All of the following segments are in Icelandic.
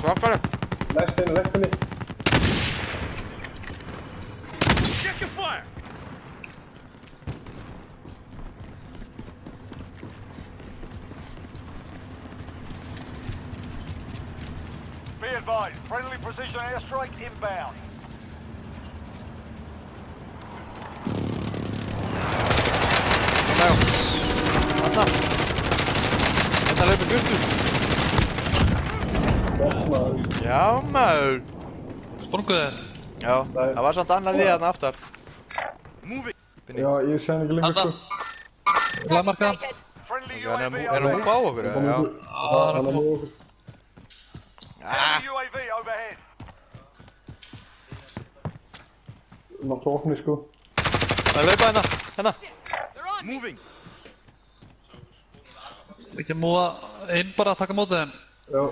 Svakar. Læst henni. Check your fire! Be advised, friendly precision airstrike inbound. Þarna. Þetta löpur burtu. Já, maður. Sprunguð þér? Já, það var samt annað lið þarna aftar. Já, ég sé hann ekki lengur sko. Glæðmarka. Friendly Er UAV hann overhead. húpa á okkur? Já. Hann er með okkur. Enemy UAV overhead. Ná tókni sko. Það er laupa hérna. Moving! Ekki að múa inn bara að taka mótið þeim. Já,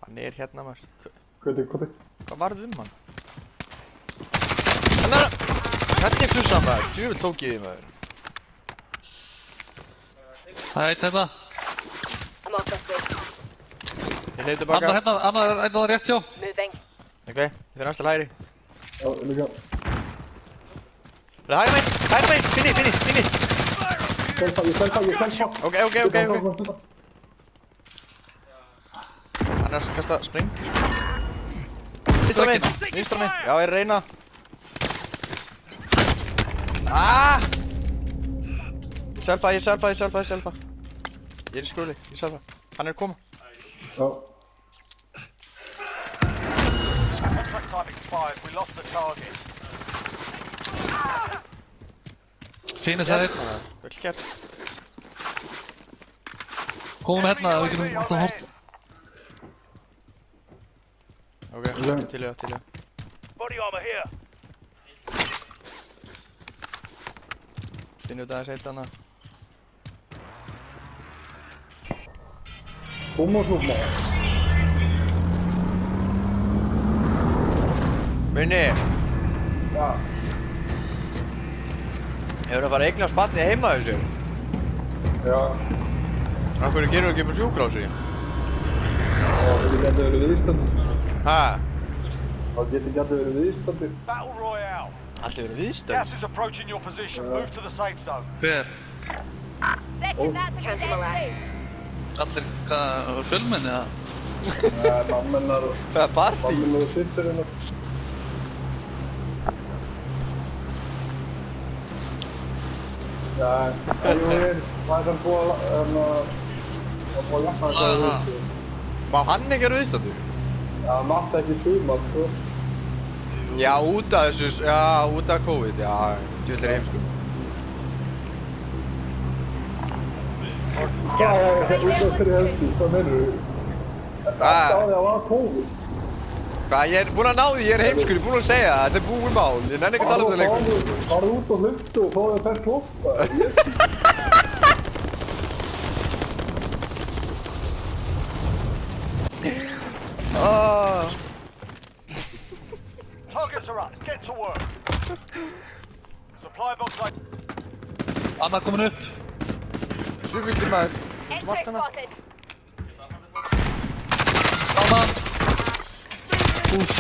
Hann er hérna maður. kviti. Hvað varð hann? Hvernig flussa hann maður? Djúvill tók ég því maður. Það er eitt hérna. Ég leif tilbaka. Annar er hérna rétt hjá. Ok, ég fyrir næsta hægri. Já, líka. Það er hægri megin, finni. Ég selfa. Ok. Hann er að kasta spring. Vinstra megin. Já, ég er að reyna. Ég selfa. Ég er í skuli, ég selfa. Hann er að koma. Já. Contract time expired. We lost the target. Fínir sæðir. Vel gert. Komum hérna, við getum alltaf hort. Ok, til ég. Body armor here. Finnum þetta aðeins eitt hana. Koma svo maður. Munni, Já. hefur það farið að eignast barnið heima þessu? Já. Af hverju gerur þú ekki upp á sjúkrási? Það geti ekki alltaf verið viðstöndur. Hæ? Það geti ekki alltaf verið viðstöndur. Battle Royale. Allir verið viðstönd? Gas is approaching your position. Move to the safe zone. Hver? Allir, hvað, fjölmenni eða? Nei, mammenar og... Það er partí? Mammenar og sýtturinn og... Já, það er þann búið að lappa þetta Laga við. Má hann ekki vera viðstöndur? Já, mátti ekki sumar, sko. Já, út af þessu, út af COVID, já, djúvillir heimsku. Hvað er út af fyrir helsti, hvað mennur þú? Þetta á því að það var COVID. Hvað, ég er búinn að ná því, ég er heimskur, ég er búinn að segja það, þetta er búið mál, ég nenni ekki að tala um þetta lengur. Farðu út og hluttu og fáðu þér kloppa. Targets are up. Get to work. Supply box like... Annar komin upp. Sjúkvildir maður, út allt hana. Annar. Úff.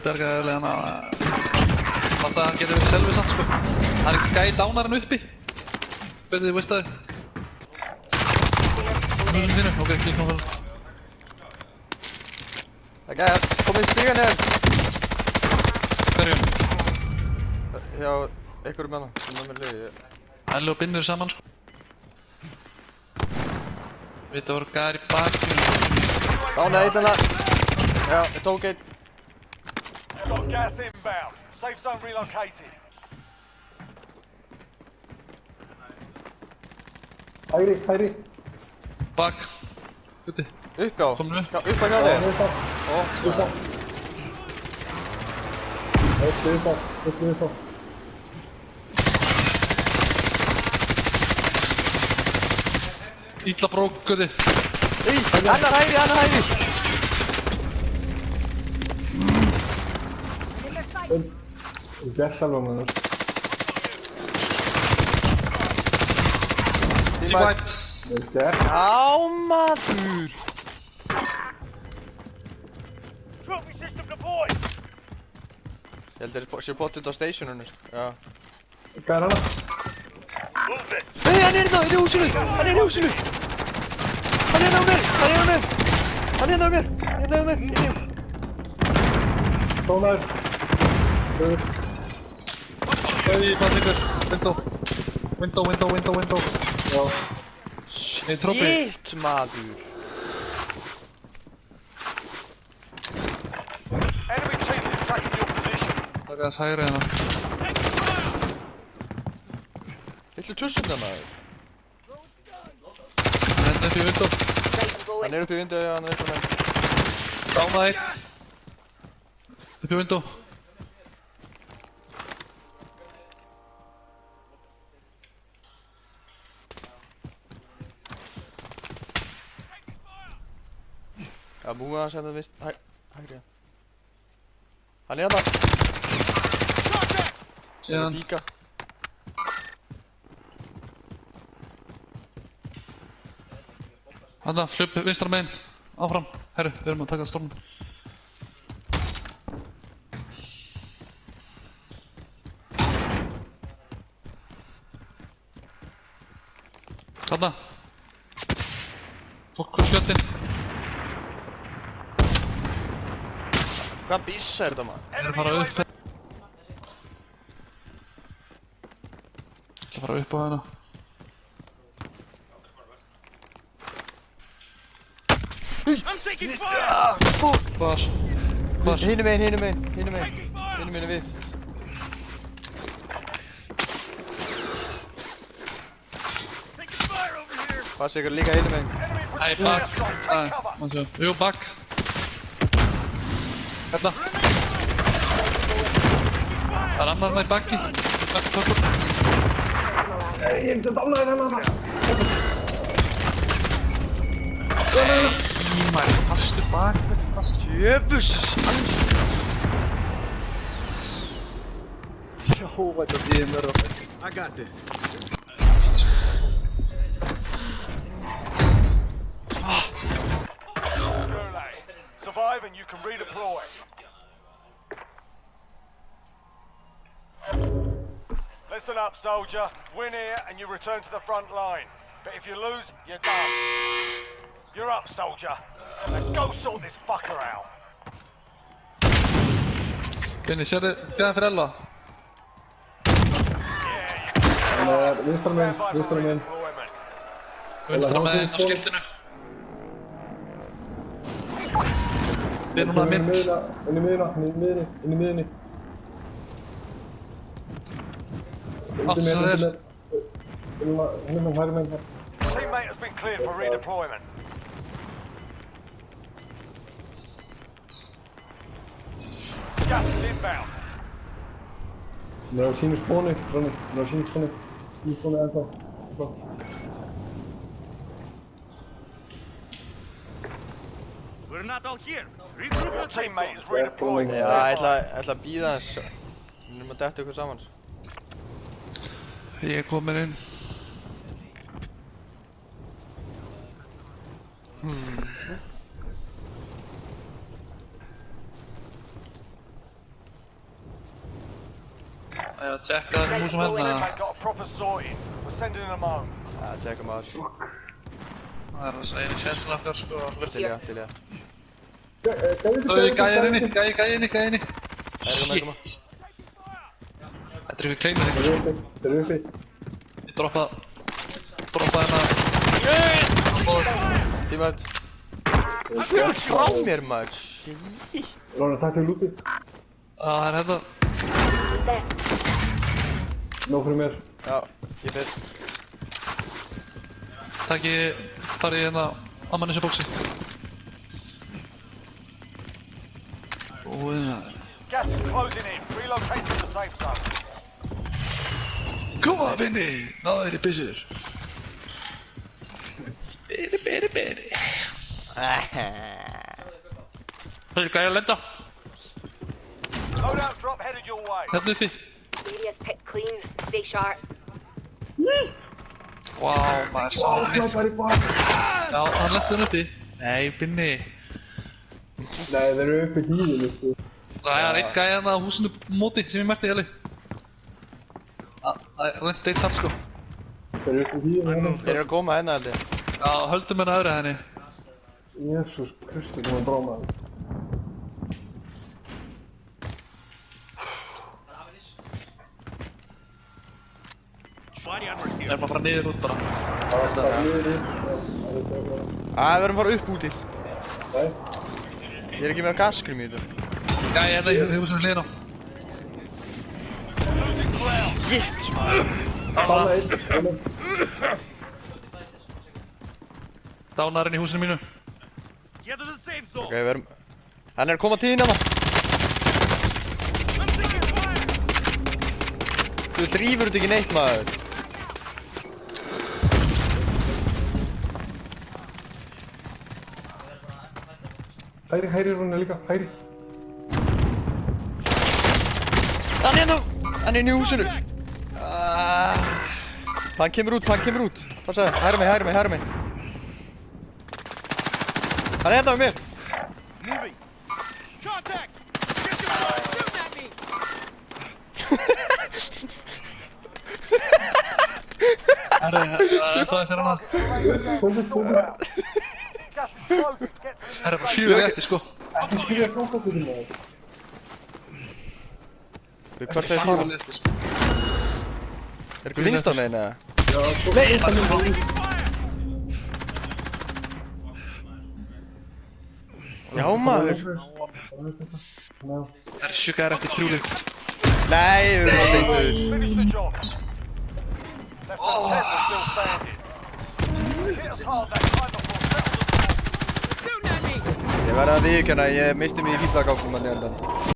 Bergaðilega hana. Passa að hann getur verið selvið samt sko. Hann er ekki gæði dánarinn uppi. Verðið, veist það? Húsum þínu, ok, kíknum fyrir. Það er gæði, komið stíga neður. Hverjum? Já, einhverjum hana, sem er með liði. Elli og Binnur saman sko. Vita voru gæðir í bakinu. Dánaði eitt hana. Já, ég tók eitt. Got gas inbound. Safe zone relocated. Hægri. Bak. Gutti. Upp á. Komdu upp. Já, upp á hjá þér. Upp á. Upp á. Ítla brók, Gutti. Annar hægri. Þú gert alveg með þér. T-White. Þú gert. Já, maður. deployed. Ég held þeir séu potið á stationinu, já. Hvað er hana? Move it. Nei, hann er hérna í húsinu! Hann er í húsinu! Hann er hérna á mér! Hann er hérna á mér! Hann er hérna á mér! Hérna á mér! Tónar. Hey, Patrikur. Window. Já. Nei, troppi. Shit, maður! Enemy team is tracking your position. Taka þess hægri hérna. Lillu tussunda, maður! Hérna upp í window. Hann er uppi í vindu, já, hann er uppi í vindu. Dána einn. Upp í window. Já, múið hans hérna, vist, hægri hann. Hann er hérna! Síðan. Píka. Hanna, hlaup vinstra meginn. Áfram. Herru, við erum að taka stormin. Hanna. Fólk hvað skjöldin. Hvað bissa er þetta, maður? Við erum að fara upp. Ég ætla að fara upp á hérna. I'm taking fire. Hvar? Hvar? Hinum meginn við. Taking fire over here. Passa ykkur líka hinum meginn. Æ, back. Æ, mann séu. Jú, back. Hérna. Það er annar hérna í backi. Back, tökur. Nei, ég myndi að dána þér hana. Ímæri, kastu bak. Kastu. Jöfusins! Sjá, hvað þetta er mér. I got this. Gulag. Survive and you can redeploy. Listen up, soldier. Win here and you return to the front line. But if you lose, you're done. You're up, soldier. Now go sort this fucker out. Binni, sérðu gæðan fyrir elva? Hann er vinstra meginn. Deployment. Vinstra með inn á skiltinu. Við erum núna mynd. Inn í miðinni. Allt sem það er. Inn í hægri meginn. Teammate has been cleared for redeployment. Gas is inbound. Hann er á sínu spóni, Ronny. Hann er á sínu spóni. Sínu spóni ennþá. We're not all here. Regroup in Your the safe teammate is zone. redeploying. Já, ég ætla að býða þess. Við erum að detta ykkur saman. Ég er komin inn. Það er að tjekka þessum húsum hérna. Teammate got a proper sorting. We're sending them home. Já, tjekka maður. Það er þess að einu sjensin okkar sko. Til ég. Gæin inni. Það er koma. Þetta er ykkur kleinur ykkur sko. Þeir eru uppi. Ég droppa hérna. Tíma upp. Frá mér, maður. Ronny, takk fyrir lúti. Það er hérna. Nóg fyrir mér. Já, ég fer. Takk ég þar í hérna ammunition-bóksi. Gas is closing in. Relocate to the safe zone. Koma, Binni! Náðu þér í byssur. Beri. Það er gæði að lenda. Loadout drop headed your way. Hérna uppi. Area's picked clean. Stay sharp. Vá, maður sá það mitt. Já, hann lendi hann uppi. Nei, Binni. Nei, þeir eru uppi hýðinu, sko. Það er einn gæði hérna á húsinu móti sem ég mætti Eli. Það er reynd eitt þar sko. Þeir eru upp í hýðinu hérna. Þeir eru að koma hérna held ég. Já, höldum hérna öðru henni. Jésús Kristi, komið brámaður. Body armor Það here. er bara að fara niður út bara. Það er niður í. Við verðum að fara upp úti. Nei, Ég er ekki með gaskrim í þetta. Gæði hérna í húsinu hliðina á. það er einn. Dánarinn í húsinu mínu. Get to the safe zone. Ok, við erum... Hann er að koma til þín hérna. Þú þrýfur þetta ekki neitt maður. Hæri rúnni líka, hæri. Hann er nú... Hann er inn í húsinu. Hann kemur út. Passaðu, hægri mig. Hann er hérna með mér. Moving. Contact. Herri, það er fyrir hana. Herri, bara 4 eftir sko. Ekki skilja tókastöðum með það. Hvert er það? 4 eftir sko. Er eitthvað vinstar með henni eða? Já maður. Herri, 7 gæðir eftir 3 líf. Nei, við erum alltaf einhverju. Finish the job. Left and 10 are still standing. Hit us hard that time before settle the Ég verði að viðurkenna að ég misti mig í fýllagáknum hann í endan.